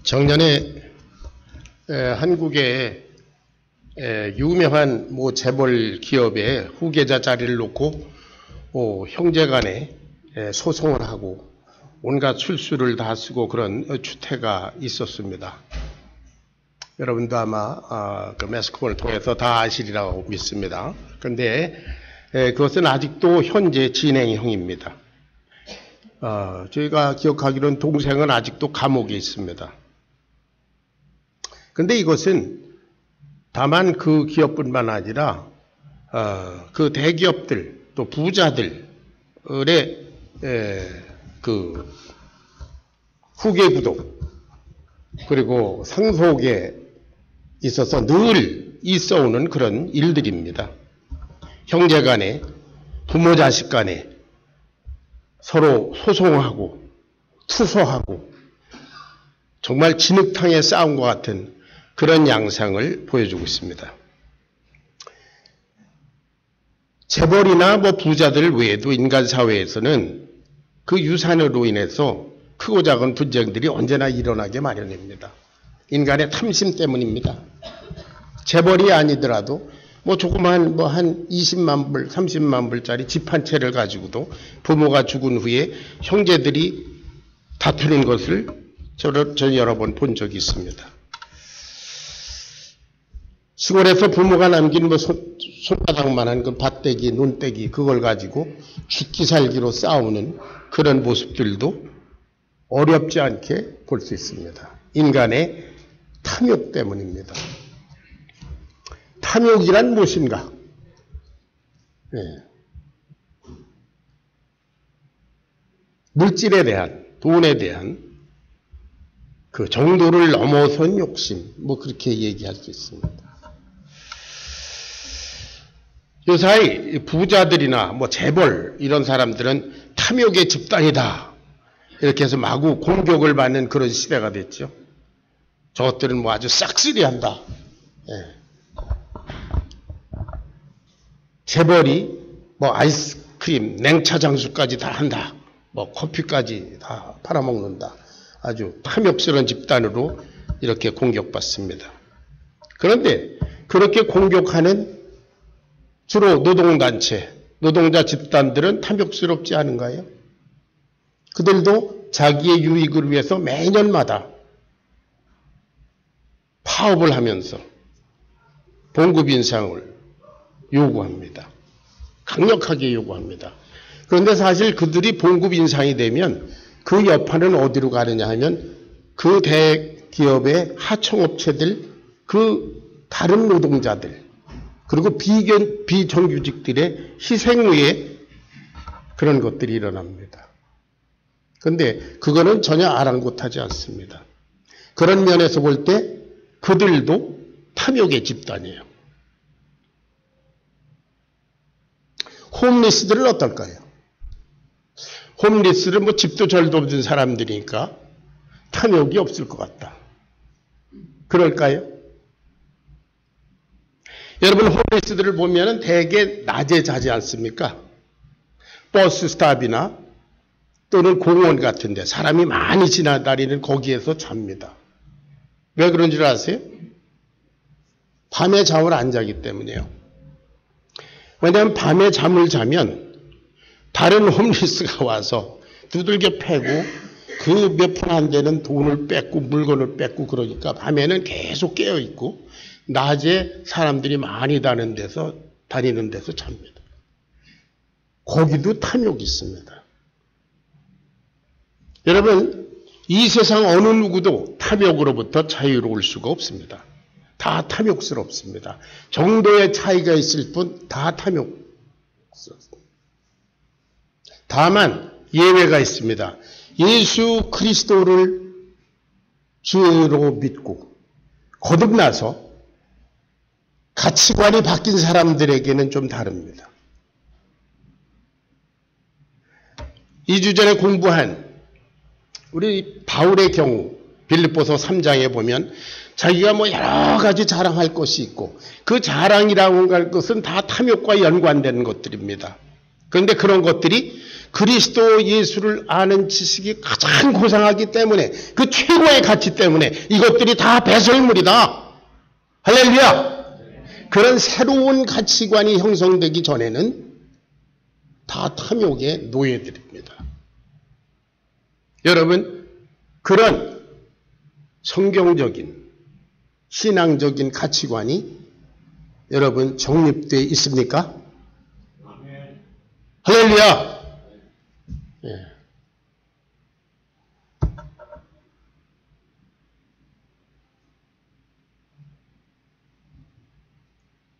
작년에 한국의 유명한 재벌 기업의 후계자 자리를 놓고 형제간에 소송을 하고 온갖 술수를 다 쓰고 그런 추태가 있었습니다. 여러분도 아마 그 매스컴을 통해서 다 아시리라고 믿습니다. 그런데 그것은 아직도 현재 진행형입니다. 저희가 기억하기로는 동생은 아직도 감옥에 있습니다. 그런데 이것은 다만 그 기업뿐만 아니라 그 대기업들 또 부자들의 그 후계 구독 그리고 상속에 있어서 늘 있어오는 그런 일들입니다. 형제간에 부모 자식 간에 서로 소송하고 투소하고 정말 진흙탕의 싸움과 같은 그런 양상을 보여주고 있습니다. 재벌이나 부자들 외에도 인간 사회에서는 그 유산으로 인해서 크고 작은 분쟁들이 언제나 일어나게 마련입니다. 인간의 탐심 때문입니다. 재벌이 아니더라도 조그만 한 20만 불, 30만 불짜리 집 한 채를 가지고도 부모가 죽은 후에 형제들이 다투는 것을 저는 여러 번 본 적이 있습니다. 시골에서 부모가 남긴 손바닥만한 그 밭대기, 논대기 그걸 가지고 죽기 살기로 싸우는 그런 모습들도 어렵지 않게 볼 수 있습니다. 인간의 탐욕 때문입니다. 탐욕이란 무엇인가? 물질에 대한, 돈에 대한 그 정도를 넘어선 욕심, 그렇게 얘기할 수 있습니다. 요사이 부자들이나 재벌 이런 사람들은 탐욕의 집단이다. 이렇게 해서 마구 공격을 받는 그런 시대가 됐죠. 저것들은 아주 싹쓸이한다. 재벌이 아이스크림, 냉차장수까지 다 한다. 커피까지 다 팔아먹는다. 아주 탐욕스러운 집단으로 이렇게 공격받습니다. 그런데 그렇게 공격하는 주로 노동단체, 노동자 집단들은 탐욕스럽지 않은가요? 그들도 자기의 유익을 위해서 매년마다 파업을 하면서 봉급 인상을 요구합니다. 강력하게 요구합니다. 그런데 사실 그들이 봉급 인상이 되면 그 여파는 어디로 가느냐 하면 그 대기업의 하청업체들, 그 다른 노동자들, 그리고 비정규직들의 희생후에 그런 것들이 일어납니다. 그런데 그거는 전혀 아랑곳하지 않습니다. 그런 면에서 볼 때 그들도 탐욕의 집단이에요. 홈리스들은 어떨까요? 홈리스는 집도 절도 없는 사람들이니까 탐욕이 없을 것 같다. 그럴까요? 여러분 홈리스들을 보면 대개 낮에 자지 않습니까? 버스 스탑이나 또는 공원 같은 데 사람이 많이 지나다니는 거기에서 잡니다. 왜 그런 줄 아세요? 밤에 잠을 안 자기 때문이에요. 왜냐하면 밤에 잠을 자면 다른 홈리스가 와서 두들겨 패고 그 몇 푼 안 되는 돈을 뺏고 물건을 뺏고 그러니까 밤에는 계속 깨어있고 낮에 사람들이 많이 다니는 데서 잡니다. 거기도 탐욕이 있습니다. 여러분, 이 세상 어느 누구도 탐욕으로부터 자유로울 수가 없습니다. 다 탐욕스럽습니다. 정도의 차이가 있을 뿐 다 탐욕스럽습니다. 다만 예외가 있습니다. 예수 그리스도를 주로 믿고 거듭나서 가치관이 바뀐 사람들에게는 좀 다릅니다. 2주 전에 공부한 우리 바울의 경우 빌립보서 3장에 보면 자기가 여러 가지 자랑할 것이 있고 그 자랑이라고 할 것은 다 탐욕과 연관되는 것들입니다. 그런데 그런 것들이 그리스도 예수를 아는 지식이 가장 고상하기 때문에 그 최고의 가치 때문에 이것들이 다 배설물이다. 할렐루야. 그런 새로운 가치관이 형성되기 전에는 다 탐욕의 노예들입니다. 여러분, 그런 성경적인 신앙적인 가치관이 여러분 정립되어 있습니까? 할렐루야. 예.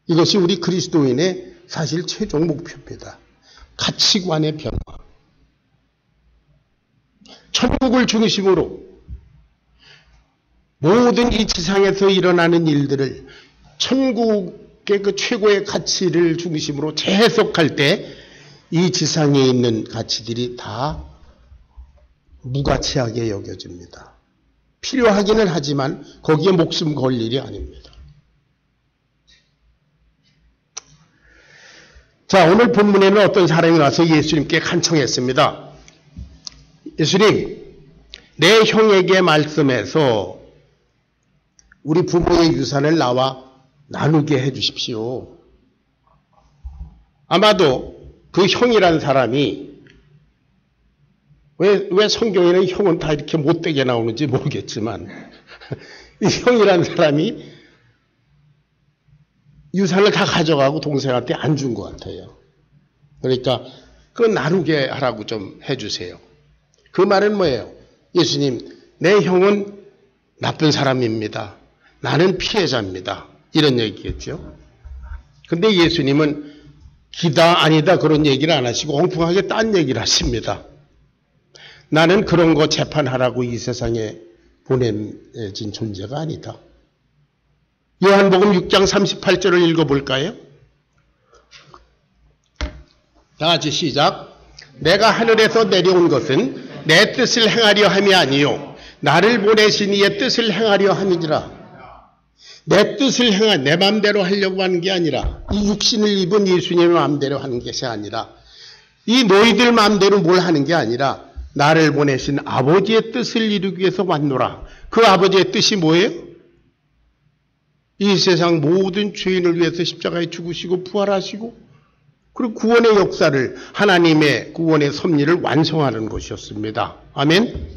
이것이 우리 그리스도인의 사실 최종 목표입니다. 가치관의 변화. 천국을 중심으로 모든 이 지상에서 일어나는 일들을 천국의 그 최고의 가치를 중심으로 재해석할 때 이 지상에 있는 가치들이 다 무가치하게 여겨집니다. 필요하기는 하지만 거기에 목숨 걸 일이 아닙니다. 자, 오늘 본문에는 어떤 사람이 와서 예수님께 간청했습니다. 예수님, 내 형에게 말씀해서 우리 부모의 유산을 나와 나누게 해 주십시오. 아마도 그 형이란 사람이 왜 성경에는 형은 다 이렇게 못되게 나오는지 모르겠지만 이 형이란 사람이 유산을 다 가져가고 동생한테 안 준 것 같아요. 그러니까 그거 나누게 하라고 좀 해주세요. 그 말은 뭐예요? 예수님, 내 형은 나쁜 사람입니다. 나는 피해자입니다. 이런 얘기겠죠. 근데 예수님은 기다 아니다 그런 얘기를 안 하시고 엉뚱하게 딴 얘기를 하십니다. 나는 그런 거 재판하라고 이 세상에 보내진 존재가 아니다. 요한복음 6장 38절을 읽어볼까요? 다 같이 시작. 내가 하늘에서 내려온 것은 내 뜻을 행하려 함이 아니요 나를 보내신 이의 뜻을 행하려 함이니라. 내 뜻을 내 마음대로 하려고 하는 게 아니라 이 육신을 입은 예수님의 마음대로 하는 것이 아니라 이 너희들 마음대로 뭘 하는 게 아니라 나를 보내신 아버지의 뜻을 이루기 위해서 왔노라. 그 아버지의 뜻이 뭐예요? 이 세상 모든 죄인을 위해서 십자가에 죽으시고 부활하시고 그리고 구원의 역사를 하나님의 구원의 섭리를 완성하는 것이었습니다. 아멘.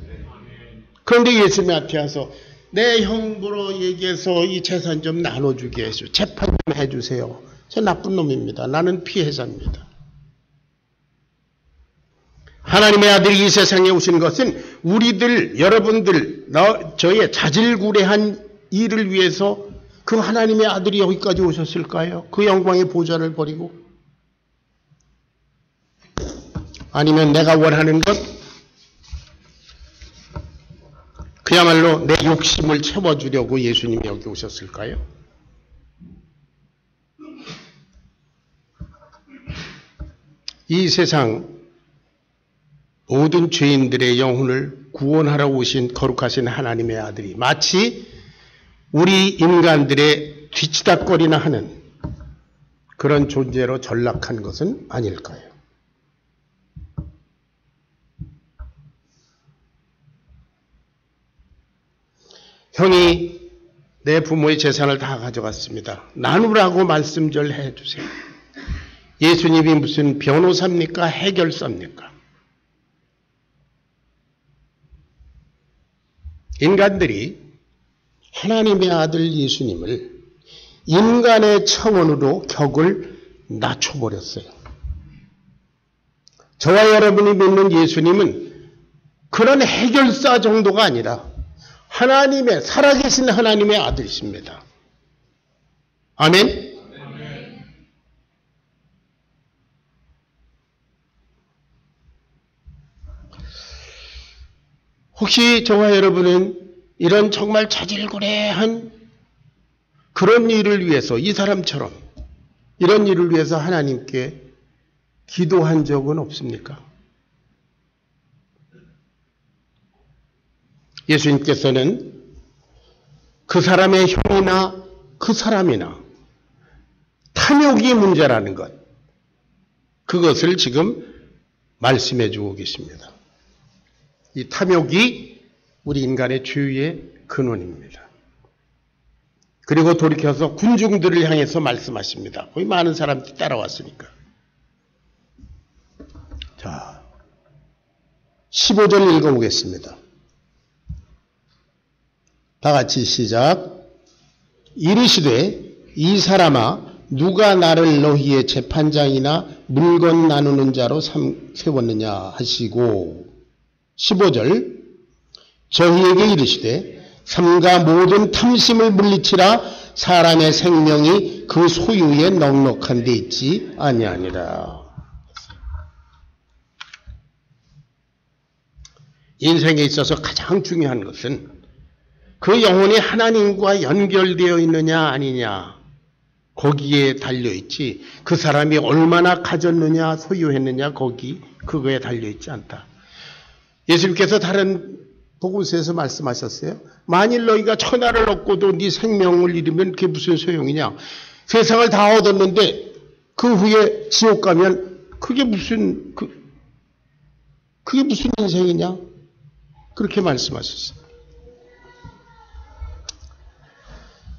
그런데 예수님 앞에 와서 내 형부로 얘기해서 이 재산 좀 나눠주게 해주세요. 재판 좀 해주세요. 저 나쁜 놈입니다. 나는 피해자입니다. 하나님의 아들이 이 세상에 오신 것은 우리들, 여러분들, 저의 자질구레한 일을 위해서 그 하나님의 아들이 여기까지 오셨을까요? 그 영광의 보좌를 버리고? 아니면 내가 원하는 것? 그야말로 내 욕심을 채워주려고 예수님이 여기 오셨을까요? 이 세상 모든 죄인들의 영혼을 구원하러 오신 거룩하신 하나님의 아들이 마치 우리 인간들의 뒤치다꺼리나 하는 그런 존재로 전락한 것은 아닐까요? 형이 내 부모의 재산을 다 가져갔습니다. 나누라고 말씀 좀 해주세요. 예수님이 무슨 변호사입니까? 해결사입니까? 인간들이 하나님의 아들 예수님을 인간의 차원으로 격을 낮춰버렸어요. 저와 여러분이 믿는 예수님은 그런 해결사 정도가 아니라 하나님의 살아계신 하나님의 아들이십니다. 아멘. 혹시 저와 여러분은 이런 정말 자질구레한 그런 일을 위해서 이 사람처럼 이런 일을 위해서 하나님께 기도한 적은 없습니까? 예수님께서는 그 사람의 형이나 그 사람이나 탐욕이 문제라는 것, 그것을 지금 말씀해 주고 계십니다. 이 탐욕이 우리 인간의 죄의 근원입니다. 그리고 돌이켜서 군중들을 향해서 말씀하십니다. 거기 많은 사람들이 따라왔으니까. 자, 15절 읽어보겠습니다. 다 같이 시작. 이르시되 이 사람아 누가 나를 너희의 재판장이나 물건 나누는 자로 세웠느냐 하시고 15절 저희에게 이르시되 삼가 모든 탐심을 물리치라 사람의 생명이 그 소유에 넉넉한 데 있지 아니하니라. 인생에 있어서 가장 중요한 것은 그 영혼이 하나님과 연결되어 있느냐 아니냐 거기에 달려있지 그 사람이 얼마나 가졌느냐 소유했느냐 그거에 달려있지 않다. 예수님께서 다른 복음서에서 말씀하셨어요. 만일 너희가 천하를 얻고도 네 생명을 잃으면 그게 무슨 소용이냐. 세상을 다 얻었는데 그 후에 지옥 가면 그게 무슨 인생이냐. 그렇게 말씀하셨어요.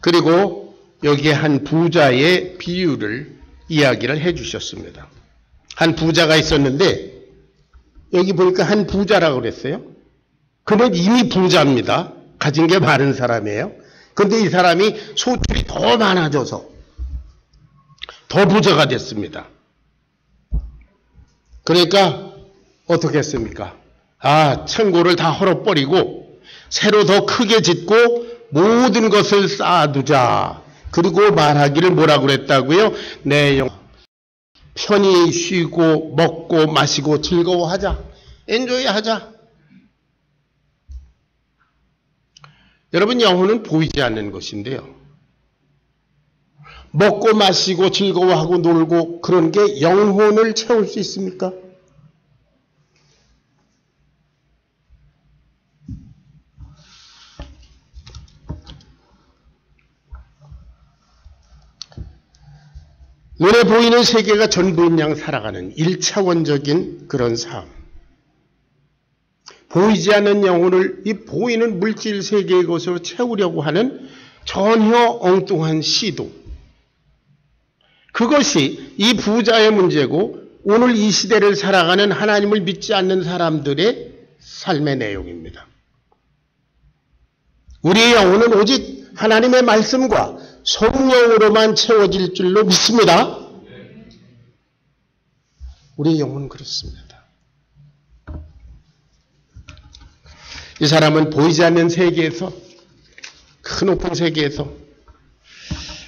그리고 여기에 한 부자의 비유를 이야기를 해 주셨습니다. 한 부자가 있었는데 여기 보니까 한 부자라고 그랬어요. 그는 이미 부자입니다. 가진 게 많은 사람이에요. 그런데 이 사람이 소출이 더 많아져서 더 부자가 됐습니다. 그러니까 어떻게 했습니까? 창고를 다 헐어버리고 새로 더 크게 짓고 모든 것을 쌓아두자. 그리고 말하기를 뭐라고 그랬다고요? 내 영 편히 쉬고 먹고 마시고 즐거워하자. 엔조이하자. 여러분 영혼은 보이지 않는 것인데요. 먹고 마시고 즐거워하고 놀고 그런 게 영혼을 채울 수 있습니까? 눈에 보이는 세계가 전부인 양 살아가는 1차원적인 그런 삶. 보이지 않는 영혼을 이 보이는 물질 세계의 것으로 채우려고 하는 전혀 엉뚱한 시도. 그것이 이 부자의 문제고 오늘 이 시대를 살아가는 하나님을 믿지 않는 사람들의 삶의 내용입니다. 우리의 영혼은 오직 하나님의 말씀과 성령으로만 채워질 줄로 믿습니다. 우리의 영혼은 그렇습니다. 이 사람은 보이지 않는 세계에서 큰 높은 세계에서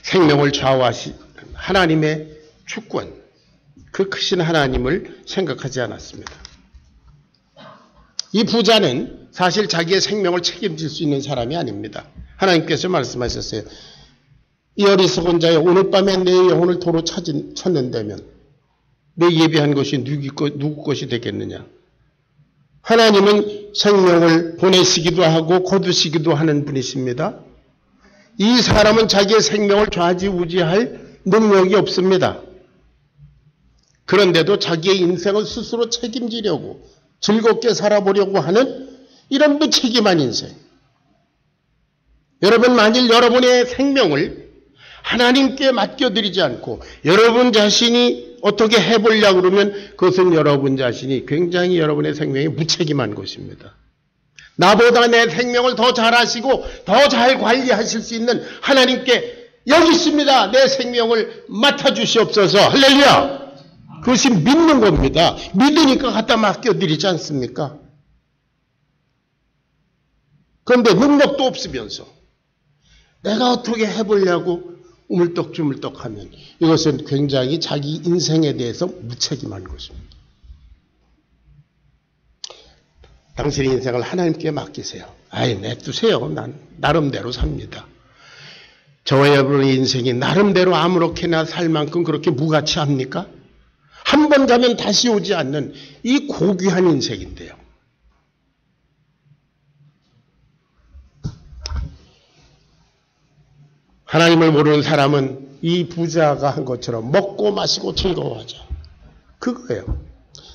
생명을 좌우하시 하나님의 주권 그 크신 하나님을 생각하지 않았습니다. 이 부자는 사실 자기의 생명을 책임질 수 있는 사람이 아닙니다. 하나님께서 말씀하셨어요. 이 어리석은 자여 오늘 밤에 내 영혼을 도로 찾는다면 내 예비한 것이 누구 것이 되겠느냐. 하나님은 생명을 보내시기도 하고 거두시기도 하는 분이십니다. 이 사람은 자기의 생명을 좌지우지할 능력이 없습니다. 그런데도 자기의 인생을 스스로 책임지려고 즐겁게 살아보려고 하는 이런 무책임한 인생. 여러분 만일 여러분의 생명을 하나님께 맡겨드리지 않고 여러분 자신이 어떻게 해보려고 그러면 그것은 여러분 자신이 굉장히 여러분의 생명이 무책임한 것입니다. 나보다 내 생명을 더 잘 아시고 더 잘 관리하실 수 있는 하나님께 여기 있습니다. 내 생명을 맡아주시옵소서. 할렐루야. 그것이 믿는 겁니다. 믿으니까 갖다 맡겨드리지 않습니까? 그런데 능력도 없으면서 내가 어떻게 해보려고 우물떡주물떡하면 이것은 굉장히 자기 인생에 대해서 무책임한 것입니다. 당신의 인생을 하나님께 맡기세요. 냅두세요. 난 나름대로 삽니다. 저와 여러분의 인생이 나름대로 아무렇게나 살 만큼 그렇게 무가치합니까? 한 번 가면 다시 오지 않는 이 고귀한 인생인데요. 하나님을 모르는 사람은 이 부자가 한 것처럼 먹고 마시고 즐거워하자. 그거예요.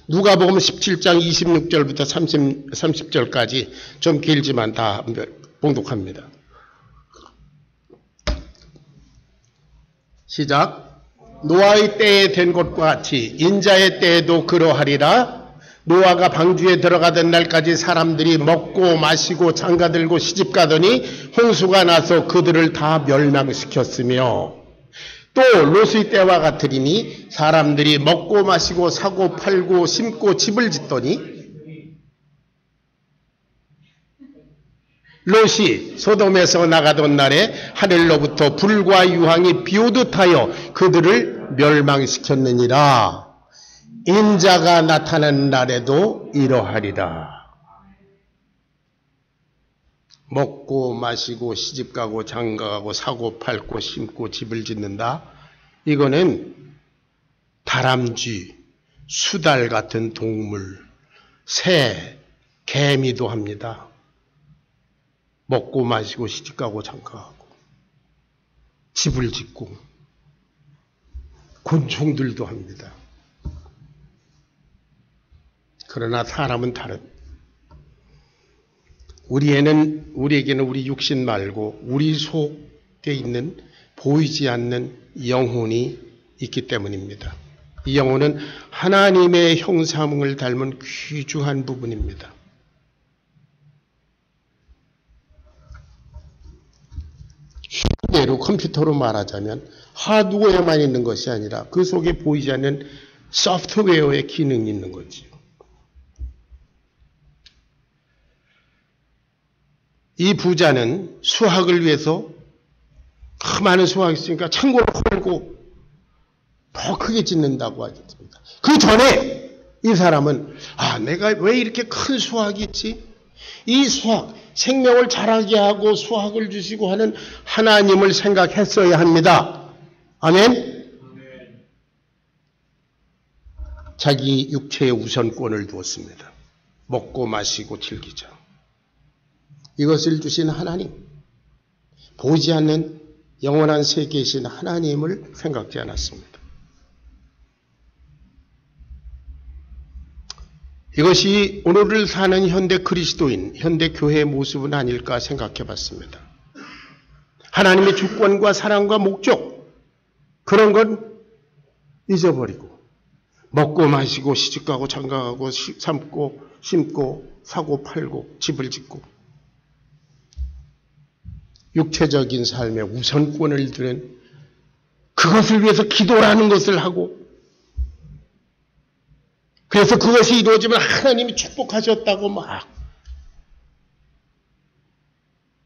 누가복음 17장 26절부터 30절까지 좀 길지만 다 봉독합니다. 시작. 노아의 때에 된 것과 같이 인자의 때에도 그러하리라. 노아가 방주에 들어가던 날까지 사람들이 먹고 마시고 장가들고 시집가더니 홍수가 나서 그들을 다 멸망시켰으며 또 롯의 때와 같으리니 사람들이 먹고 마시고 사고 팔고 심고 집을 짓더니 롯이 소돔에서 나가던 날에 하늘로부터 불과 유황이 비오듯 하여 그들을 멸망시켰느니라. 인자가 나타난 날에도 이러하리라. 먹고 마시고 시집가고 장가가고 사고 팔고 심고 집을 짓는다. 이거는 다람쥐, 수달 같은 동물, 새, 개미도 합니다. 먹고 마시고 시집가고 장가가고 집을 짓고 곤충들도 합니다. 그러나 사람은 다른. 우리에게는 우리 육신 말고 우리 속에 있는 보이지 않는 영혼이 있기 때문입니다. 이 영혼은 하나님의 형상을 닮은 귀중한 부분입니다. 쉽게로 컴퓨터로 말하자면 하드웨어만 있는 것이 아니라 그 속에 보이지 않는 소프트웨어의 기능이 있는 거지요. 이 부자는 수확을 위해서 많은 수확이 있으니까 창고를 헐고 더 크게 짓는다고 하셨습니다. 그 전에 이 사람은 내가 왜 이렇게 큰 수확이 있지? 이 수확, 생명을 자라게 하고 수확을 주시고 하는 하나님을 생각했어야 합니다. 아멘? 자기 육체의 우선권을 두었습니다. 먹고 마시고 즐기자. 이것을 주신 하나님, 보이지 않는 영원한 세계이신 하나님을 생각지 않았습니다. 이것이 오늘을 사는 현대 그리스도인, 현대 교회의 모습은 아닐까 생각해 봤습니다. 하나님의 주권과 사랑과 목적, 그런 건 잊어버리고 먹고 마시고 시집가고 장가가고 삶고 심고 사고 팔고 집을 짓고 육체적인 삶의 우선권을 두는 그것을 위해서 기도라는 것을 하고 그래서 그것이 이루어지면 하나님이 축복하셨다고 막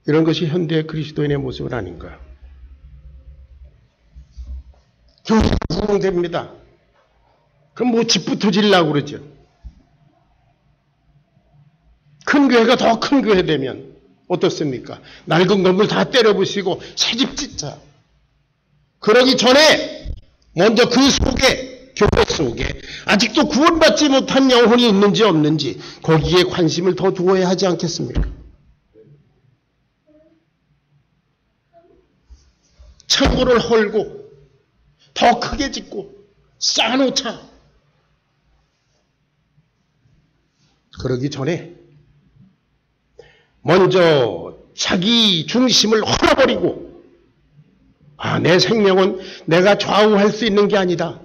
이런 것이 현대 그리스도인의 모습은 아닌가. 교회가 부흥됩니다. 그럼 뭐 집부터 지려고 그러죠. 큰 교회가 더 큰 교회 되면 어떻습니까? 낡은 건물 다 때려부시고 새집 짓자. 그러기 전에 먼저 그 속에, 교회 속에 아직도 구원받지 못한 영혼이 있는지 없는지 거기에 관심을 더 두어야 하지 않겠습니까? 창고를 헐고 더 크게 짓고 쌓아놓자. 그러기 전에 먼저 자기 중심을 헐어버리고 내 생명은 내가 좌우할 수 있는 게 아니다.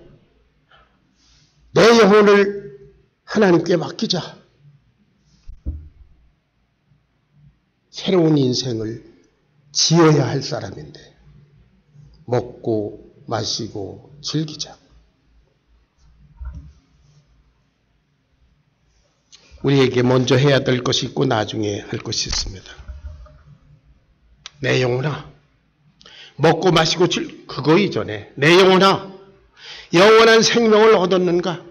내 영혼을 하나님께 맡기자. 새로운 인생을 지어야 할 사람인데 먹고 마시고 즐기자. 우리에게 먼저 해야 될 것이 있고 나중에 할 것이 있습니다. 내 영혼아, 먹고 마시고 그거 이전에 내 영혼아, 영원한 생명을 얻었는가?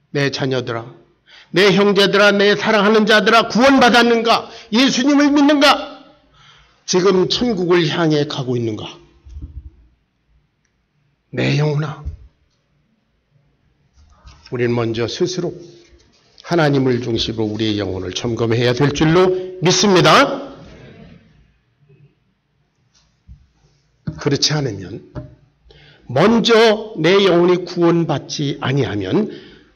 내 자녀들아, 내 형제들아, 내 사랑하는 자들아, 구원받았는가? 예수님을 믿는가? 지금 천국을 향해 가고 있는가? 내 영혼아, 우리는 먼저 스스로 하나님을 중심으로 우리의 영혼을 점검해야 될 줄로 믿습니다. 그렇지 않으면 먼저 내 영혼이 구원받지 아니하면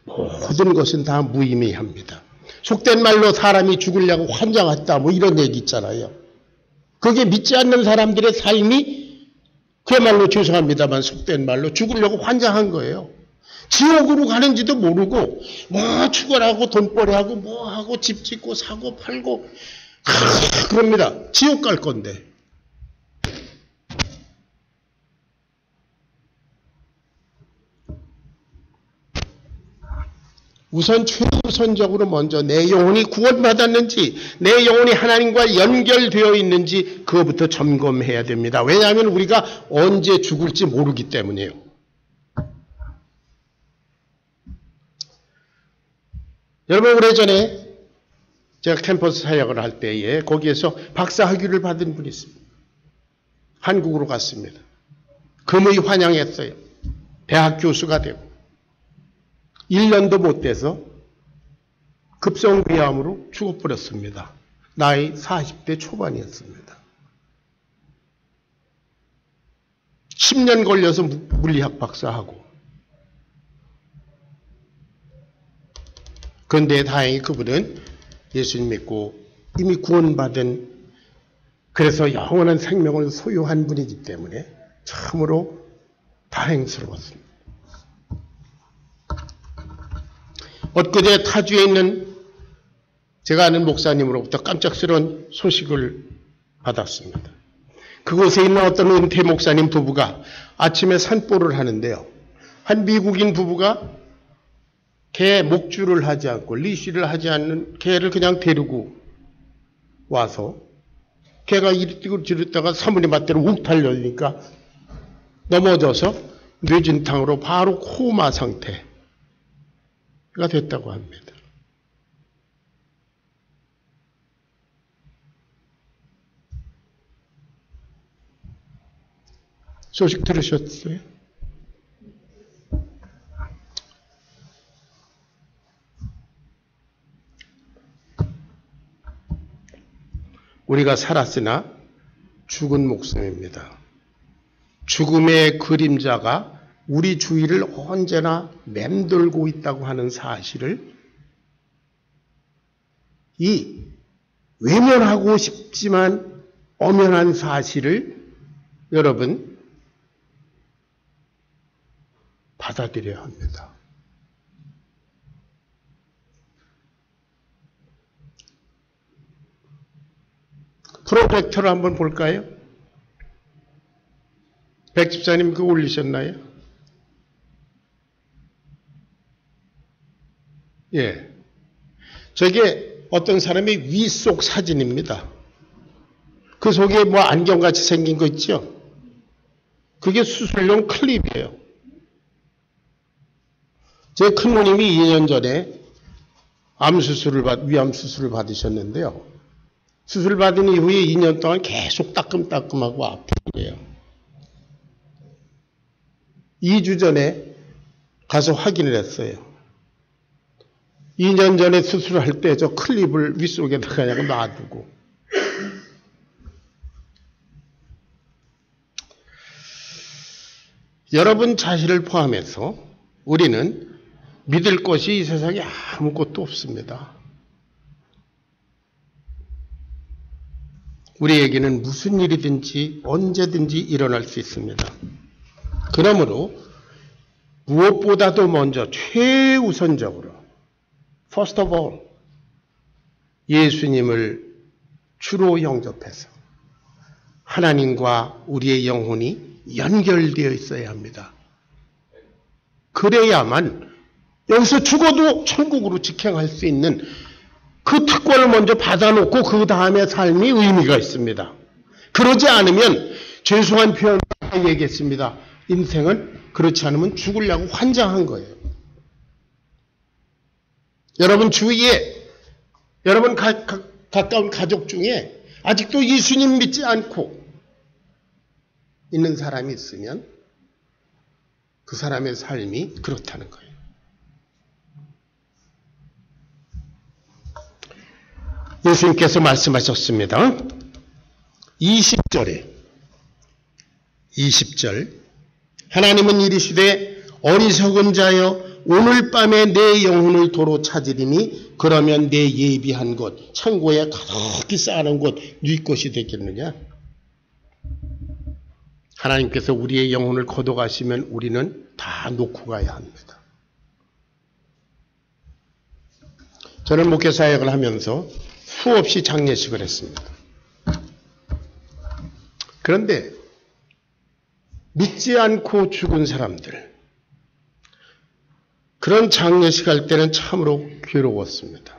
모든 것은 다 무의미합니다. 속된 말로 사람이 죽으려고 환장했다 뭐 이런 얘기 있잖아요. 그게 믿지 않는 사람들의 삶이 그야말로 죄송합니다만 속된 말로 죽으려고 환장한 거예요. 지옥으로 가는지도 모르고 뭐 축원하고 돈벌이하고 뭐하고 집 짓고 사고 팔고 그럽니다. 지옥 갈 건데. 우선 최우선적으로 먼저 내 영혼이 구원받았는지 내 영혼이 하나님과 연결되어 있는지 그거부터 점검해야 됩니다. 왜냐하면 우리가 언제 죽을지 모르기 때문이에요. 여러분 오래전에 제가 캠퍼스 사역을 할 때에 거기에서 박사 학위를 받은 분이 있습니다. 한국으로 갔습니다. 금의 환영했어요. 대학 교수가 되고 1년도 못 돼서 급성비암으로 죽어버렸습니다. 나이 40대 초반이었습니다. 10년 걸려서 물리학 박사하고. 그런데 다행히 그분은 예수님 믿고 이미 구원받은 그래서 영원한 생명을 소유한 분이기 때문에 참으로 다행스러웠습니다. 엊그제 타주에 있는 제가 아는 목사님으로부터 깜짝스러운 소식을 받았습니다. 그곳에 있는 어떤 은퇴 목사님 부부가 아침에 산보를 하는데요. 한 미국인 부부가 개 목줄을 하지 않고 리쉬를 하지 않는 개를 그냥 데리고 와서 개가 이리 뛰고 저리 다가 사모님 밭대로 욱 달려니까 넘어져서 뇌진탕으로 바로 코마 상태가 됐다고 합니다. 소식 들으셨어요? 우리가 살았으나 죽은 목숨입니다. 죽음의 그림자가 우리 주위를 언제나 맴돌고 있다고 하는 사실을 이 외면하고 싶지만 엄연한 사실을 여러분 받아들여야 합니다. 프로젝터를 한번 볼까요? 백 집사님 그거 올리셨나요? 예. 저게 어떤 사람의 위 속 사진입니다. 그 속에 뭐 안경같이 생긴 거 있죠? 그게 수술용 클립이에요. 제 큰누님이 2년 전에 위암 수술을 받으셨는데요. 수술 받은 이후에 2년 동안 계속 따끔따끔하고 아프고요. 2주 전에 가서 확인을 했어요. 2년 전에 수술할 때 저 클립을 윗속에다가 그냥 놔두고. 여러분 자신을 포함해서 우리는 믿을 것이 이 세상에 아무것도 없습니다. 우리에게는 무슨 일이든지 언제든지 일어날 수 있습니다. 그러므로 무엇보다도 먼저 최우선적으로 first of all 예수님을 주로 영접해서 하나님과 우리의 영혼이 연결되어 있어야 합니다. 그래야만 여기서 죽어도 천국으로 직행할 수 있는 그 특권을 먼저 받아놓고 그 다음에 삶이 의미가 있습니다. 그러지 않으면 죄송한 표현을 얘기했습니다. 인생은 그렇지 않으면 죽으려고 환장한 거예요. 여러분 주위에 여러분 가까운 가족 중에 아직도 예수님 믿지 않고 있는 사람이 있으면 그 사람의 삶이 그렇다는 거예요. 예수님께서 말씀하셨습니다. 20절 하나님은 이르시되 어리석은 자여 오늘 밤에 내 영혼을 도로 찾으리니 그러면 내 예비한 것 창고에 가득히 쌓아놓은 것 네 것이 되겠느냐. 하나님께서 우리의 영혼을 거둬가시면 우리는 다 놓고 가야 합니다. 저는 목회 사역을 하면서 수없이 장례식을 했습니다. 그런데 믿지 않고 죽은 사람들, 그런 장례식 할 때는 참으로 괴로웠습니다.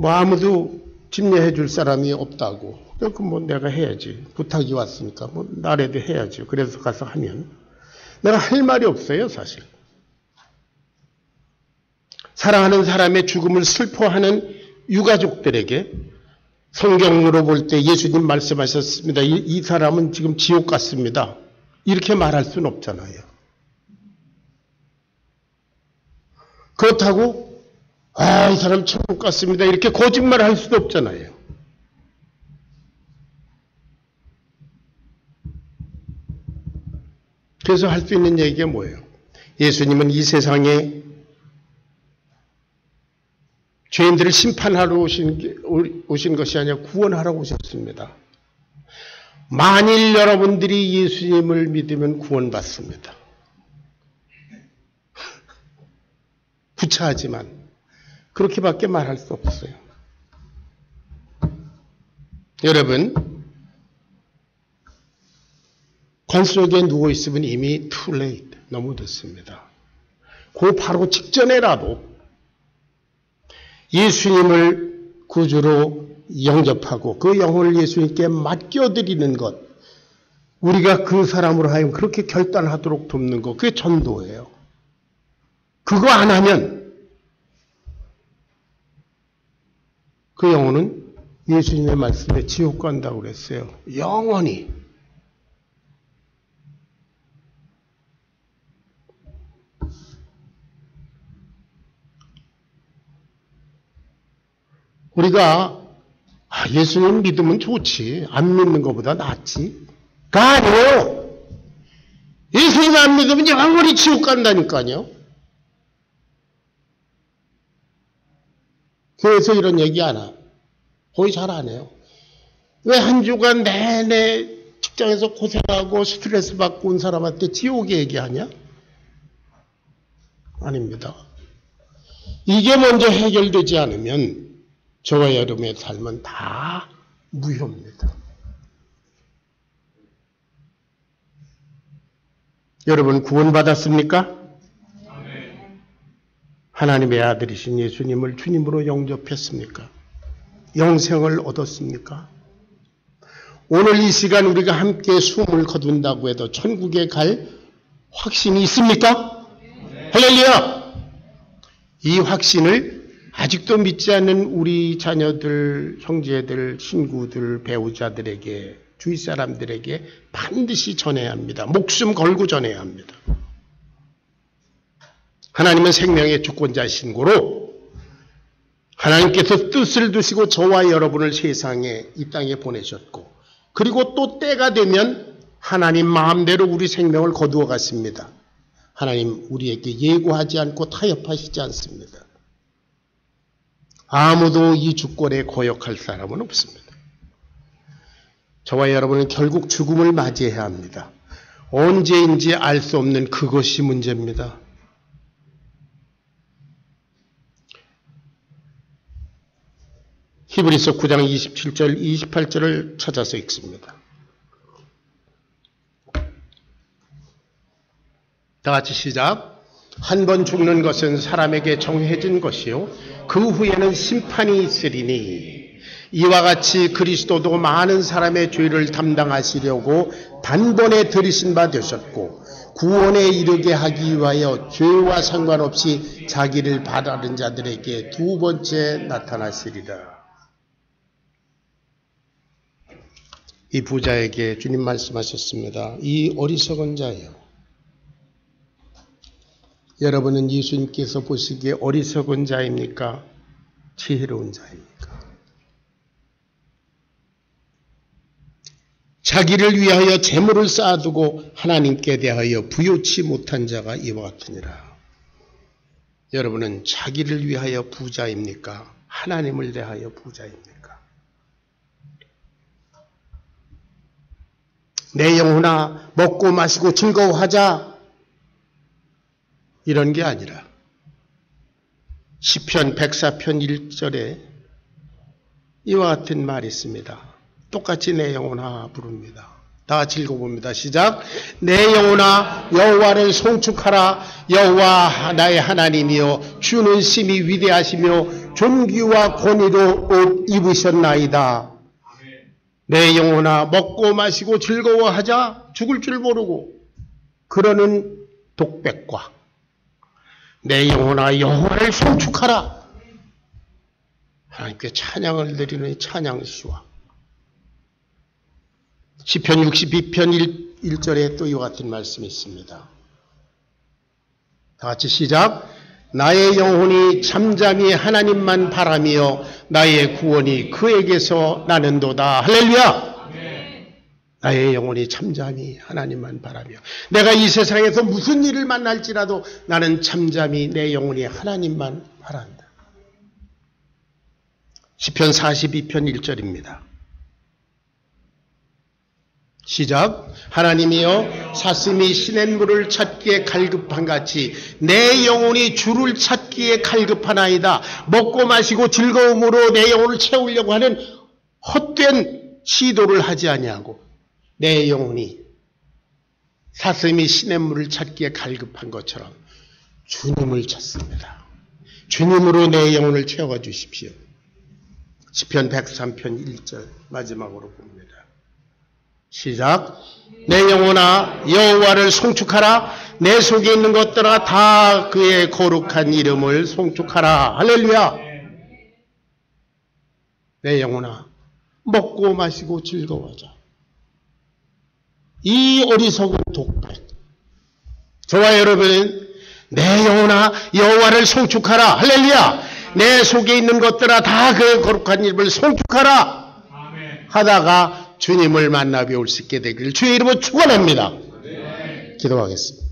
아무도 집례해 줄 사람이 없다고. 그럼 내가 해야지. 부탁이 왔으니까 나라도 해야지. 그래서 가서 하면 내가 할 말이 없어요, 사실. 사랑하는 사람의 죽음을 슬퍼하는 유가족들에게 성경으로 볼 때 예수님 말씀하셨습니다. 이 사람은 지금 지옥 갔습니다. 이렇게 말할 수는 없잖아요. 그렇다고 이 사람 천국 갔습니다. 이렇게 거짓말 할 수도 없잖아요. 그래서 할 수 있는 얘기가 뭐예요? 예수님은 이 세상에 죄인들을 심판하러 오신 것이 아니라 구원하러 오셨습니다. 만일 여러분들이 예수님을 믿으면 구원받습니다. 구차하지만 그렇게밖에 말할 수 없어요. 여러분, 관 속에 누워있으면 이미 too late, 너무 늦습니다. 그 바로 직전에라도 예수님을 구주로 영접하고 그 영혼을 예수님께 맡겨드리는 것, 우리가 그 사람으로 하여금 그렇게 결단하도록 돕는 것, 그게 전도예요. 그거 안 하면 그 영혼은 예수님의 말씀에 지옥 간다고 그랬어요. 영원히. 우리가 예수님 믿으면 좋지, 안 믿는 것보다 낫지. 가 아니에요. 예수님 안 믿으면 영원히 지옥 간다니까요. 교회에서 이런 얘기 안 하. 거의 잘 안 해요. 왜 한 주간 내내 직장에서 고생하고 스트레스 받고 온 사람한테 지옥의 얘기하냐? 아닙니다. 이게 먼저 해결되지 않으면 저와 여러분의 삶은 다 무효입니다. 여러분 구원받았습니까? 하나님의 아들이신 예수님을 주님으로 영접했습니까? 영생을 얻었습니까? 오늘 이 시간 우리가 함께 숨을 거둔다고 해도 천국에 갈 확신이 있습니까? 할렐루야! 이 확신을 아직도 믿지 않는 우리 자녀들, 형제들, 친구들, 배우자들에게, 주위 사람들에게 반드시 전해야 합니다. 목숨 걸고 전해야 합니다. 하나님은 생명의 주권자이신 고로 하나님께서 뜻을 두시고 저와 여러분을 세상에, 이 땅에 보내셨고, 그리고 또 때가 되면 하나님 마음대로 우리 생명을 거두어 갔습니다. 하나님 우리에게 예고하지 않고 타협하시지 않습니다. 아무도 이 주권에 거역할 사람은 없습니다. 저와 여러분은 결국 죽음을 맞이해야 합니다. 언제인지 알 수 없는 그것이 문제입니다. 히브리서 9장 27절, 28절을 찾아서 읽습니다. 다 같이 시작. 한 번 죽는 것은 사람에게 정해진 것이요 그 후에는 심판이 있으리니 이와 같이 그리스도도 많은 사람의 죄를 담당하시려고 단번에 들이신 바 되셨고 구원에 이르게 하기 위하여 죄와 상관없이 자기를 바라는 자들에게 두 번째 나타나시리라. 이 부자에게 주님 말씀하셨습니다. 이 어리석은 자예요. 여러분은 예수님께서 보시기에 어리석은 자입니까? 지혜로운 자입니까? 자기를 위하여 재물을 쌓아두고 하나님께 대하여 부요치 못한 자가 이와 같으니라. 여러분은 자기를 위하여 부자입니까? 하나님을 대하여 부자입니까? 내 영혼아 먹고 마시고 즐거워하자, 이런 게 아니라 시편 104편 1절에 이와 같은 말이 있습니다. 똑같이 내 영혼아 부릅니다. 다 같이 읽어봅니다. 시작. 내 영혼아 여호와를 송축하라. 여호와 나의 하나님이여 주는 심히 위대하시며 존귀와 권위로 옷 입으셨나이다. 내 영혼아 먹고 마시고 즐거워하자. 죽을 줄 모르고 그러는 독백과 내 영혼아 여호와를 송축하라. 하나님께 찬양을 드리는 찬양시와 시편 62편 1절에 또 이와 같은 말씀이 있습니다. 다 같이 시작. 나의 영혼이 잠잠히 하나님만 바라며 나의 구원이 그에게서 나는도다. 할렐루야. 나의 영혼이 잠잠히 하나님만 바라며, 내가 이 세상에서 무슨 일을 만날지라도 나는 잠잠히 내 영혼이 하나님만 바란다. 시편 42편 1절입니다. 시작. 하나님이여 사슴이 시냇물을 찾기에 갈급한 같이 내 영혼이 주를 찾기에 갈급하나이다. 먹고 마시고 즐거움으로 내 영혼을 채우려고 하는 헛된 시도를 하지 아니하고 내 영혼이 사슴이 시냇물을 찾기에 갈급한 것처럼 주님을 찾습니다. 주님으로 내 영혼을 채워 주십시오. 시편 103편 1절 마지막으로 봅니다. 시작. 내 영혼아 여호와를 송축하라. 내 속에 있는 것들아 다 그의 거룩한 이름을 송축하라. 할렐루야. 내 영혼아 먹고 마시고 즐거워하자. 이 어리석은 독백, 저와 여러분은 내 영혼아 여호와를 송축하라. 할렐루야. 내 속에 있는 것들아 다 그의 거룩한 이름을 송축하라 하다가 주님을 만나 뵈올 수 있게 되기를 주의 이름으로 축원합니다. 기도하겠습니다.